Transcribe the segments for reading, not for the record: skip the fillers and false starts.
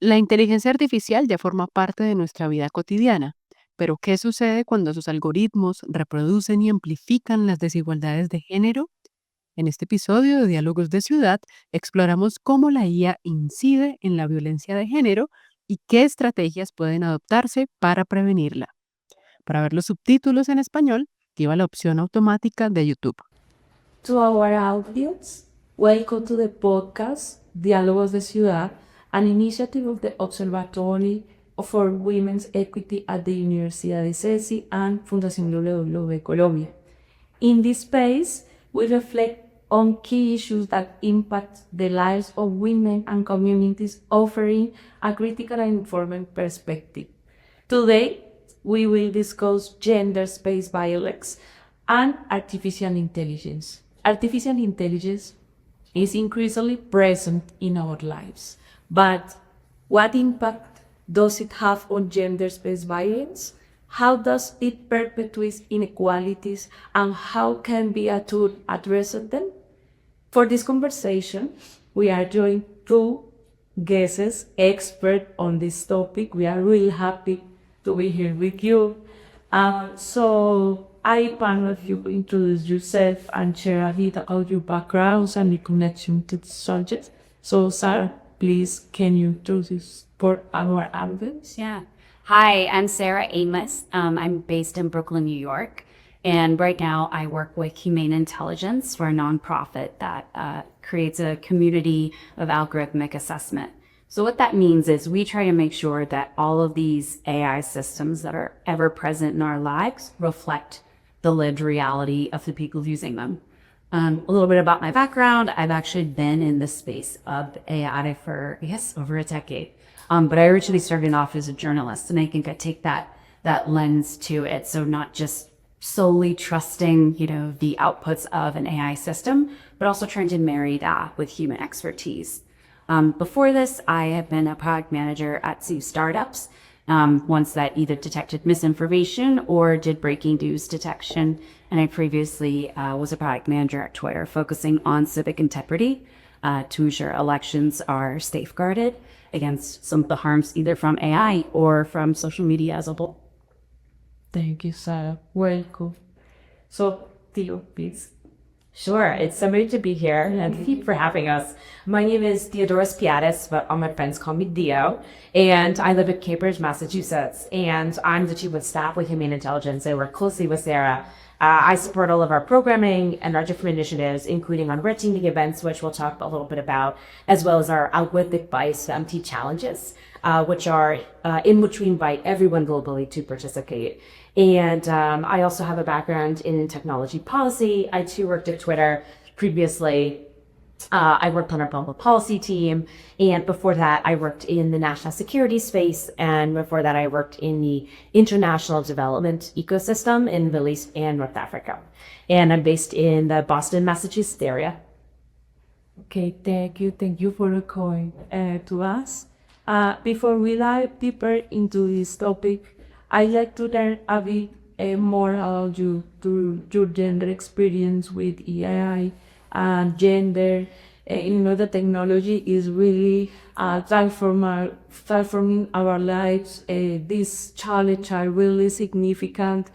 La inteligencia artificial ya forma parte de nuestra vida cotidiana, pero ¿qué sucede cuando sus algoritmos reproducen y amplifican las desigualdades de género? En este episodio de Diálogos de Ciudad exploramos cómo la IA incide en la violencia de género y qué estrategias pueden adoptarse para prevenirla. Para ver los subtítulos en español, activa la opción automática de YouTube. To our audience, welcome to the podcast Diálogos de Ciudad, an initiative of the Observatory for Women's Equity at the Universidad de CESI and Fundación WW Colombia. In this space, we reflect on key issues that impact the lives of women and communities, offering a critical and informed perspective. Today, we will discuss gender-based violence and artificial intelligence. Artificial intelligence is increasingly present in our lives, but what impact does it have on gender-based violence? How does it perpetuate inequalities, and how can be a tool address them? For this conversation, we are joined two guests, experts on this topic. We are really happy to be here with you. So I panel you introduce yourself and share a bit about your backgrounds and the connection to the subject. So Sarah, please, can you introduce for our audience? Yeah. Hi, I'm Sarah Amos. I'm based in Brooklyn, New York. And right now I work with Humane Intelligence. We're a nonprofit that creates a community of algorithmic assessment. So what that means is we try to make sure that all of these AI systems that are ever present in our lives reflect the lived reality of the people using them. A little bit about my background. I've actually been in the space of AI for, over a decade. But I originally started off as a journalist, and I think I take that lens to it. So not just solely trusting, the outputs of an AI system, but also trying to marry that with human expertise. Before this, I have been a product manager at two startups, ones that either detected misinformation or did breaking news detection. And I previously was a product manager at Twitter, focusing on civic integrity to ensure elections are safeguarded against some of the harms either from AI or from social media as a whole. Thank you, Sarah. Welcome. So, Theo, please. Sure, it's so great to be here, and thank you for having us. My name is Theodora Skeadas, but all my friends call me Theo, and I live in Cambridge, Massachusetts, and I'm the chief of staff with Humane Intelligence. I work closely with Sarah. I support all of our programming and our different initiatives, including on red teaming events, which we'll talk a little bit about, as well as our algorithmic bias MT challenges, which we invite everyone globally to participate. And I also have a background in technology policy. I too worked at Twitter previously. I worked on our global policy team, and before that I worked in the national security space, and before that I worked in the international development ecosystem in the Middle East and North Africa. And I'm based in the Boston, Massachusetts area. Okay, thank you. Thank you for coming to us. Before we dive deeper into this topic, I'd like to learn a bit more about you, to your gender experience with AI and gender. The technology is really transforming our lives. These challenges are really significant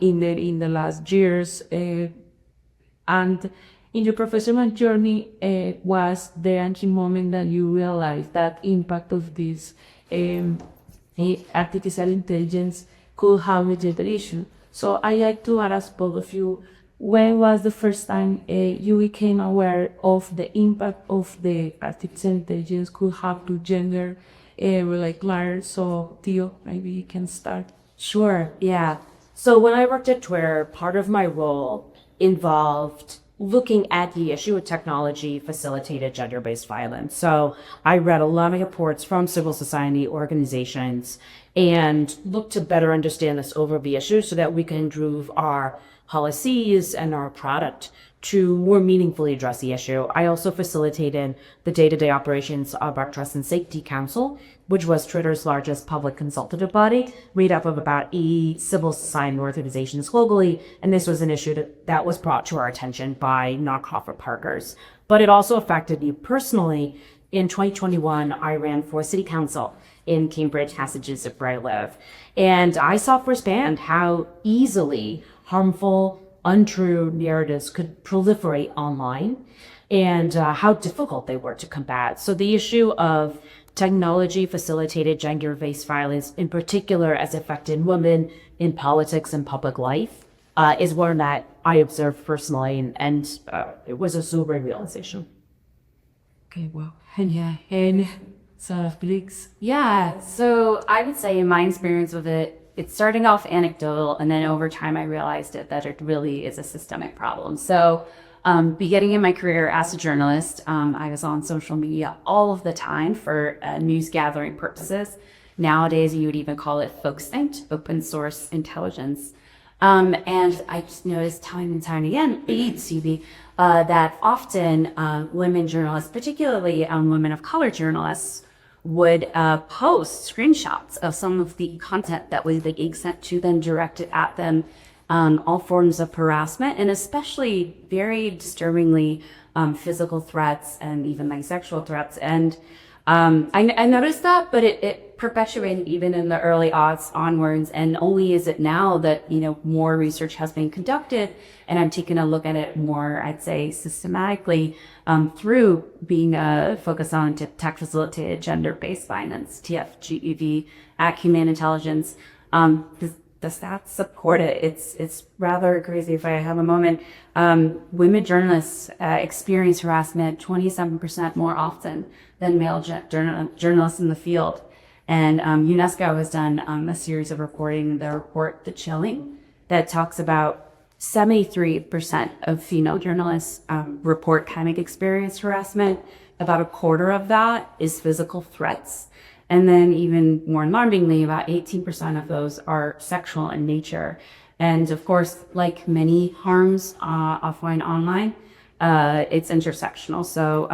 in the last years. And in your professional journey, was there any moment that you realized that impact of this artificial intelligence could have a gender issue? So I like to ask both of you, when was the first time you became aware of the impact of the artificial intelligence could have to gender learn? So Theo, maybe you can start. Sure, yeah. So when I worked at Twitter, part of my role involved looking at the issue of technology facilitated gender-based violence. So I read a lot of reports from civil society organizations and looked to better understand this overview issue so that we can improve our policies and our product to more meaningfully address the issue. I also facilitated the day-to-day operations of our Trust and Safety Council, which was Twitter's largest public consultative body, made up of about 80 civil society organizations globally. And this was an issue that was brought to our attention by nonprofit partners. But it also affected me personally in 2021, I ran for city council in Cambridge, Massachusetts, where I live. And I saw firsthand how easily harmful, untrue narratives could proliferate online and how difficult they were to combat. So the issue of technology-facilitated gender-based violence, in particular as affected women in politics and public life, is one that I observed personally, and it was a sobering realization. Okay, well, and Sarah, please. Yeah, so I would say in my experience with it, it's starting off anecdotal, and then over time I realized that it really is a systemic problem. So beginning in my career as a journalist, I was on social media all of the time for news gathering purposes. Nowadays, you would even call it folksint, open source intelligence. And I just noticed time and time again, that often women journalists, particularly women of color journalists, would post screenshots of some of the content that was being sent to them, directed at them, all forms of harassment, and especially very disturbingly physical threats and even like sexual threats. And I noticed that, but it perpetuated even in the early aughts onwards, and only is it now that, more research has been conducted and I'm taking a look at it more, I'd say, systematically through being focused on tech-facilitated gender-based violence, TFGEV, at Humane Intelligence. The stats support it. It's rather crazy. If I have a moment, women journalists experience harassment 27% more often than male journalists in the field. And UNESCO has done a series of reporting, the report The Chilling, that talks about 73% of female journalists report having experienced harassment. About a quarter of that is physical threats. And then even more alarmingly, about 18% of those are sexual in nature. And of course, like many harms offline, online, it's intersectional. So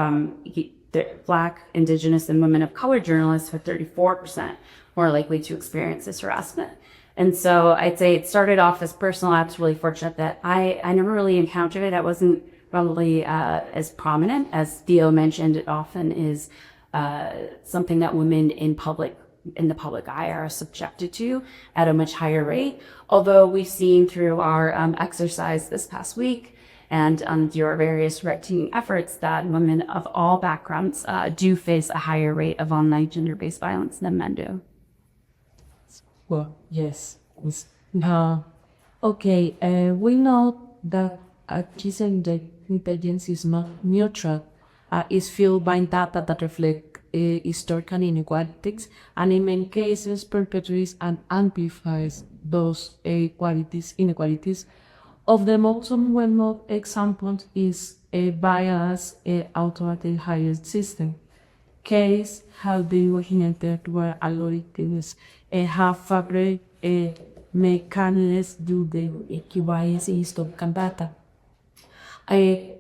the Black, Indigenous, and women of color journalists are 34% more likely to experience this harassment. And so I'd say it started off as personal. I was really fortunate that I never really encountered it. I wasn't probably as prominent. As Theo mentioned, it often is something that women in the public eye are subjected to at a much higher rate. Although we've seen through our exercise this past week and your various red teaming efforts that women of all backgrounds do face a higher rate of online gender-based violence than men do. Well, yes. Okay, we know that artificial intelligence is not neutral. Is fueled by data that reflect historical inequalities, and in many cases perpetuates and amplifies those inequalities. Of the most well-known examples is a biased automated hiring system. Case how the originated were algorithms have fabric mechanisms do the equivalence in historical data. I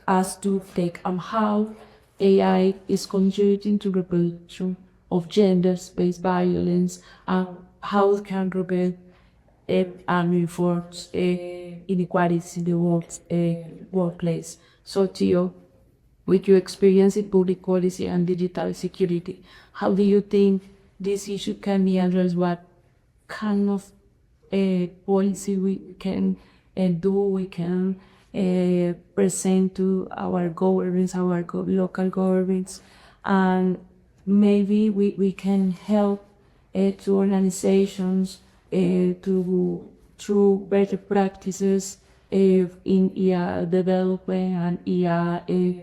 as to take how AI is contributing to reproduction of gender-based violence and how it can prevent and reinforce inequalities in the workplace. So Theo, with your experience in public policy and digital security, how do you think this issue can be addressed? What kind of policy we can we can present to our governments, our local governments, and maybe we can help to organizations through better practices in IA development and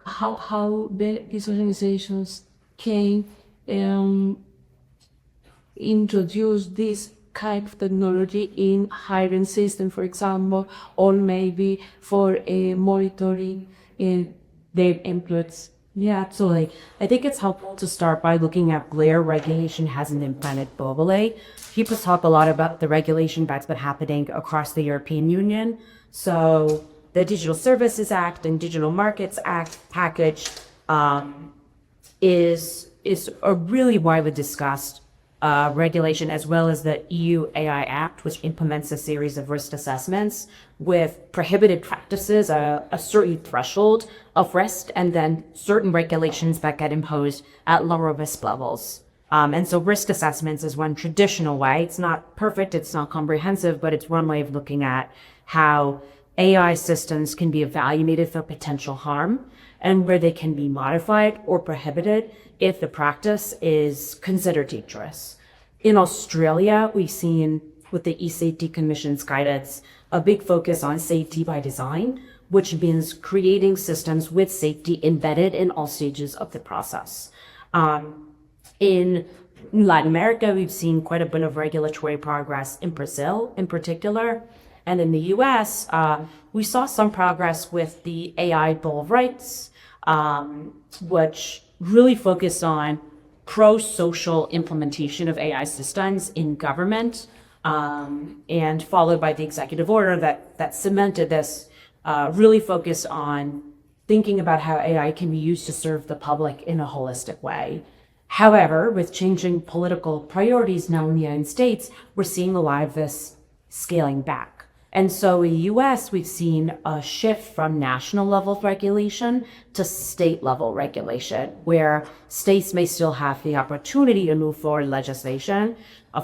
how these organizations can introduce this kind of technology in hiring system, for example, or maybe for monitoring their employees. Yeah, absolutely. I think it's helpful to start by looking at where regulation hasn't been implemented globally. People talk a lot about the regulation that's been happening across the European Union. So the Digital Services Act and Digital Markets Act package is a really widely discussed regulation, as well as the EU AI Act, which implements a series of risk assessments with prohibited practices, a certain threshold of risk, and then certain regulations that get imposed at lower risk levels. And so risk assessments is one traditional way. It's not perfect, it's not comprehensive, but it's one way of looking at how AI systems can be evaluated for potential harm and where they can be modified or prohibited if the practice is considered dangerous. In Australia, we've seen with the eSafety Commission's guidance, a big focus on safety by design, which means creating systems with safety embedded in all stages of the process. In Latin America, we've seen quite a bit of regulatory progress in Brazil in particular. And in the US, we saw some progress with the AI Bill of Rights, which really focused on pro-social implementation of AI systems in government, and followed by the executive order that cemented this, really focused on thinking about how AI can be used to serve the public in a holistic way. However, with changing political priorities now in the United States, we're seeing a lot of this scaling back. And so in the US, we've seen a shift from national level regulation to state level regulation, where states may still have the opportunity to move forward legislation.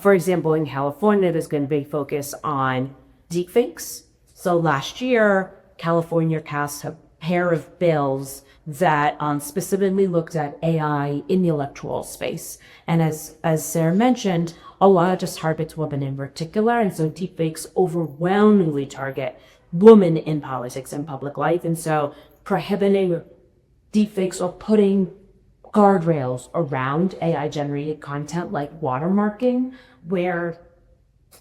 For example, in California, there's going to be focus on deepfakes. So last year, California passed a pair of bills that specifically looked at AI in the electoral space. And as Sarah mentioned, a lot of just targets women in particular. And so deepfakes overwhelmingly target women in politics and public life. And so prohibiting deepfakes or putting guardrails around AI generated content like watermarking, where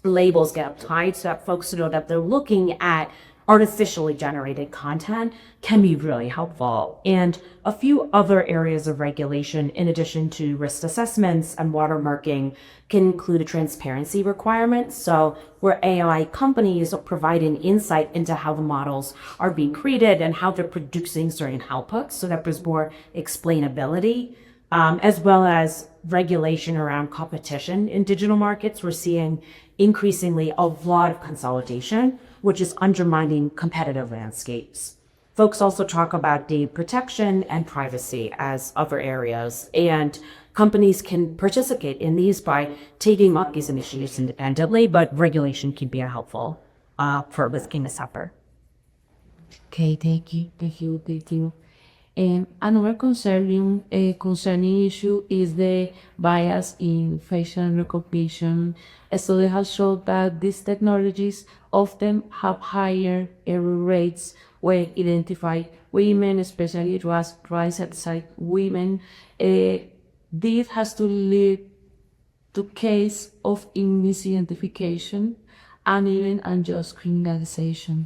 labels get applied so that folks know that they're looking at artificially generated content, can be really helpful. And a few other areas of regulation, in addition to risk assessments and watermarking, can include a transparency requirement. So where AI companies are providing insight into how the models are being created and how they're producing certain outputs, so that there's more explainability, as well as regulation around competition in digital markets. We're seeing increasingly a lot of consolidation, which is undermining competitive landscapes. Folks also talk about data protection and privacy as other areas, and companies can participate in these by taking up these initiatives independently, but regulation can be helpful for lifting this upper. Okay, thank you. Another concerning issue is the bias in facial recognition. A study has shown that these technologies often have higher error rates when identify women, especially racialized women. This has to lead to case of misidentification and even unjust criminalization.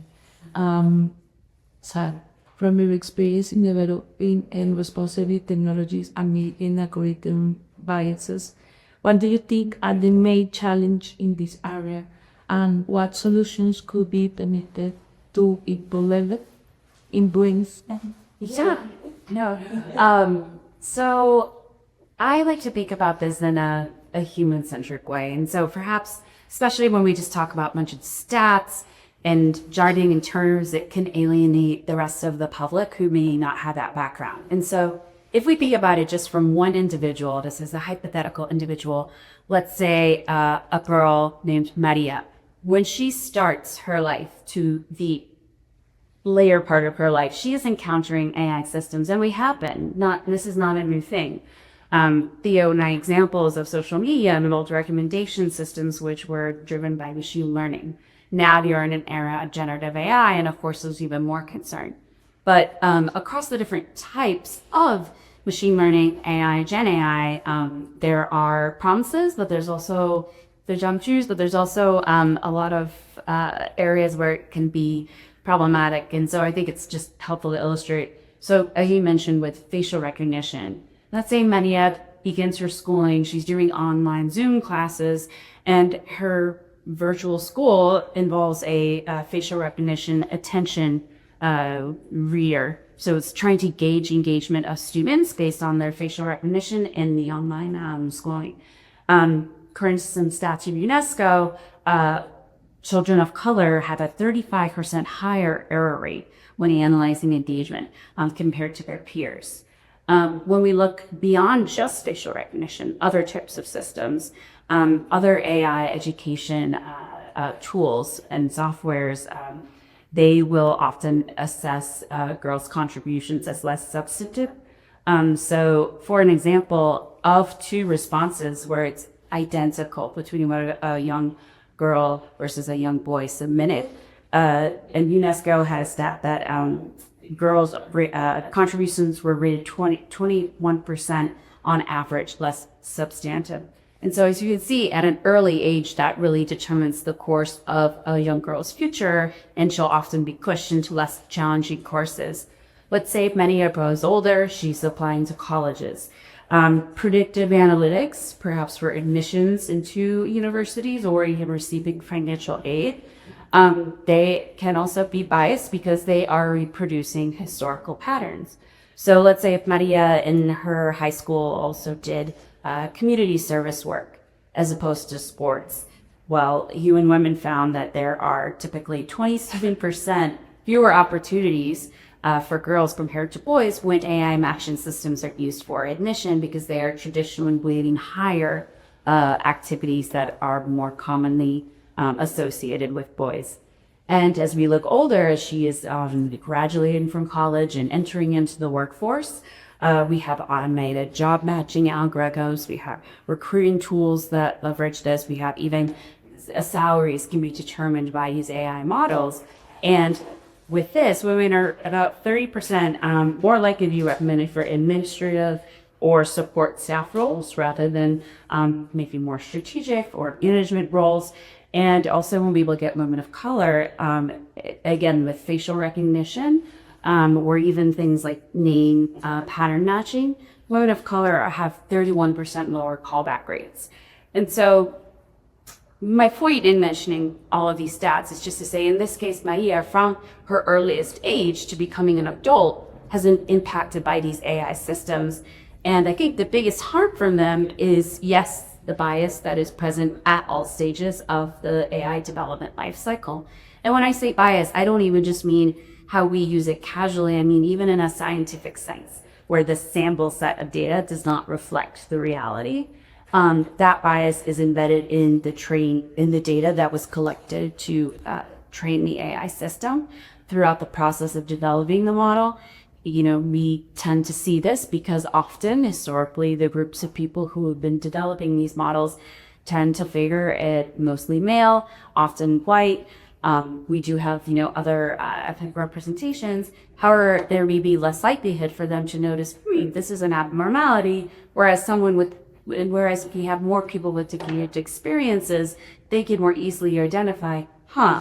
So, from your experience in developing and responsible technologies and meeting algorithm biases, what do you think are the main challenge in this area, and what solutions could be implemented to improve? So I like to think about this in a human-centric way. And so perhaps, especially when we just talk about a bunch of stats and jargon and terms that can alienate the rest of the public who may not have that background. And so if we think about it just from one individual, this is a hypothetical individual, let's say a girl named Maria, when she starts her life to the later part of her life, she is encountering AI systems, and we have been. This is not a new thing. Theo and I examples of social media and multi-recommendation systems which were driven by machine learning. Now you're in an era of generative AI, and of course there's even more concern. But across the different types of machine learning, AI, Gen AI, there are promises, but there's also the jump shoes, but there's also a lot of areas where it can be problematic. And so I think it's just helpful to illustrate. So as you mentioned with facial recognition, let's say Maria begins her schooling, she's doing online Zoom classes, and her virtual school involves a facial recognition attention reader. So it's trying to gauge engagement of students based on their facial recognition in the online schooling. current stats of UNESCO, children of color have a 35% higher error rate when analyzing engagement compared to their peers. When we look beyond just facial recognition, other types of systems, other AI education tools and softwares, they will often assess girls' contributions as less substantive. So for an example of two responses where it's identical between what a young girl versus a young boy submitted, and UNESCO has that girls' contributions were rated 21% on average less substantive. And so as you can see, at an early age, that really determines the course of a young girl's future, and she'll often be pushed into less challenging courses. Let's say many of us older, she's applying to colleges. Predictive analytics, perhaps for admissions into universities or even receiving financial aid, they can also be biased because they are reproducing historical patterns. So let's say if Maria in her high school also did community service work as opposed to sports, well, UN Women found that there are typically 27% fewer opportunities for girls compared to boys when AI matching systems are used for admission, because they are traditionally weighting higher activities that are more commonly associated with boys. And as we look older, as she is graduating from college and entering into the workforce, we have automated job matching algorithms, we have recruiting tools that leverage this, we have even salaries can be determined by these AI models. And with this, women are about 30% more likely to be recommended for administrative or support staff roles rather than maybe more strategic or management roles. And also when we look at women of color, again, with facial recognition, or even things like name pattern matching, women of color have 31% lower callback rates. And so my point in mentioning all of these stats is just to say, in this case, Maria, from her earliest age to becoming an adult, has been impacted by these AI systems. And I think the biggest harm from them is, yes, the bias that is present at all stages of the AI development life cycle. And when I say bias, I don't even just mean how we use it casually. I mean, even in a scientific sense, where the sample set of data does not reflect the reality. That bias is embedded in the data that was collected to train the AI system throughout the process of developing the model. You know, we tend to see this because often, historically, the groups of people who have been developing these models tend to figure it mostly male, often white. We do have, other ethnic representations. However, there may be less likelihood for them to notice, this is an abnormality, whereas if you have more people with different experiences, they can more easily identify,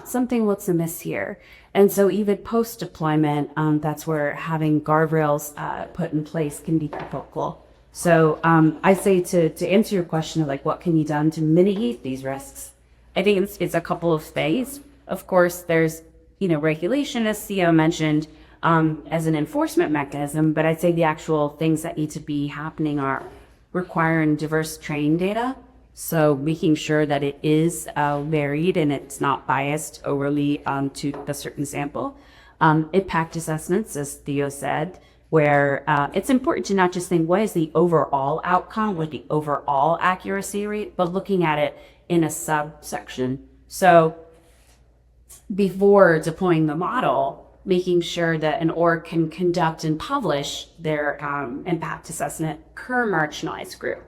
something looks amiss here. And so even post-deployment, that's where having guardrails put in place can be helpful. So I say to answer your question of what can be done to mitigate these risks, I think it's a couple of things. Of course, there's, regulation, as Theo mentioned, as an enforcement mechanism, but I'd say the actual things that need to be happening are requiring diverse training data. So making sure that it is varied and it's not biased overly to a certain sample. Impact assessments, as Theo said, where it's important to not just think what is the overall outcome, what the overall accuracy rate, but looking at it in a subsection. So before deploying the model, making sure that an org can conduct and publish their impact assessment per marginalized group.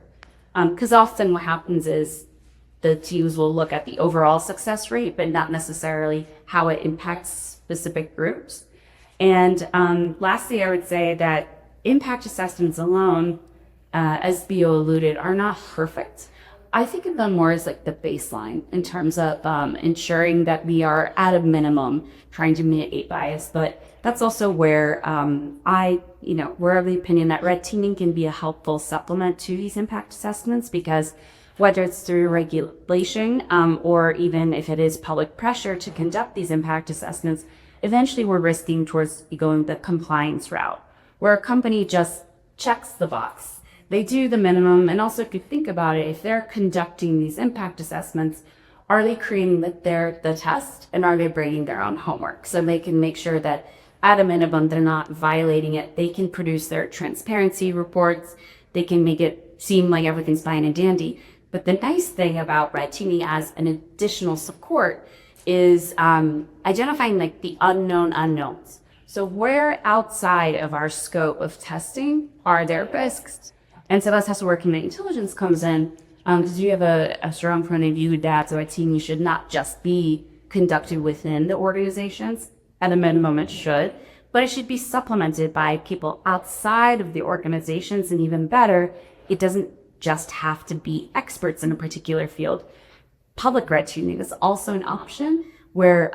Because often what happens is the teams will look at the overall success rate, but not necessarily how it impacts specific groups. And lastly, I would say that impact assessments alone, as Theo alluded, are not perfect. I think of them more as the baseline in terms of ensuring that we are at a minimum trying to mitigate bias. But that's also where we're of the opinion that red teaming can be a helpful supplement to these impact assessments, because whether it's through regulation or even if it is public pressure to conduct these impact assessments, eventually we're risking towards going the compliance route, where a company just checks the box they do the minimum. And also, if you think about it, if they're conducting these impact assessments, are they creating the test, and are they bringing their own homework? So they can make sure that at a minimum, they're not violating it. They can produce their transparency reports. They can make it seem like everything's fine and dandy. But the nice thing about red teaming as an additional support is identifying like the unknown unknowns. So where outside of our scope of testing are there risks? And so that's where Humane Intelligence comes in, because you have a strong point of view that red teaming should not just be conducted within the organizations. At a minimum, it should, but it should be supplemented by people outside of the organizations. And even better, it doesn't just have to be experts in a particular field. Public red teaming is also an option where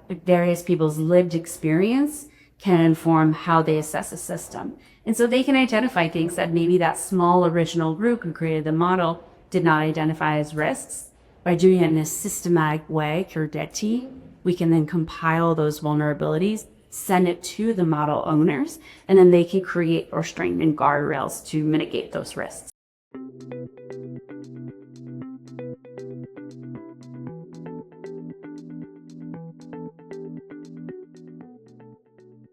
various people's lived experience can inform how they assess a system. And so they can identify things that maybe that small original group who created the model did not identify as risks. By doing it in a systematic way through red team, we can then compile those vulnerabilities, send it to the model owners, and then they can create or strengthen guardrails to mitigate those risks.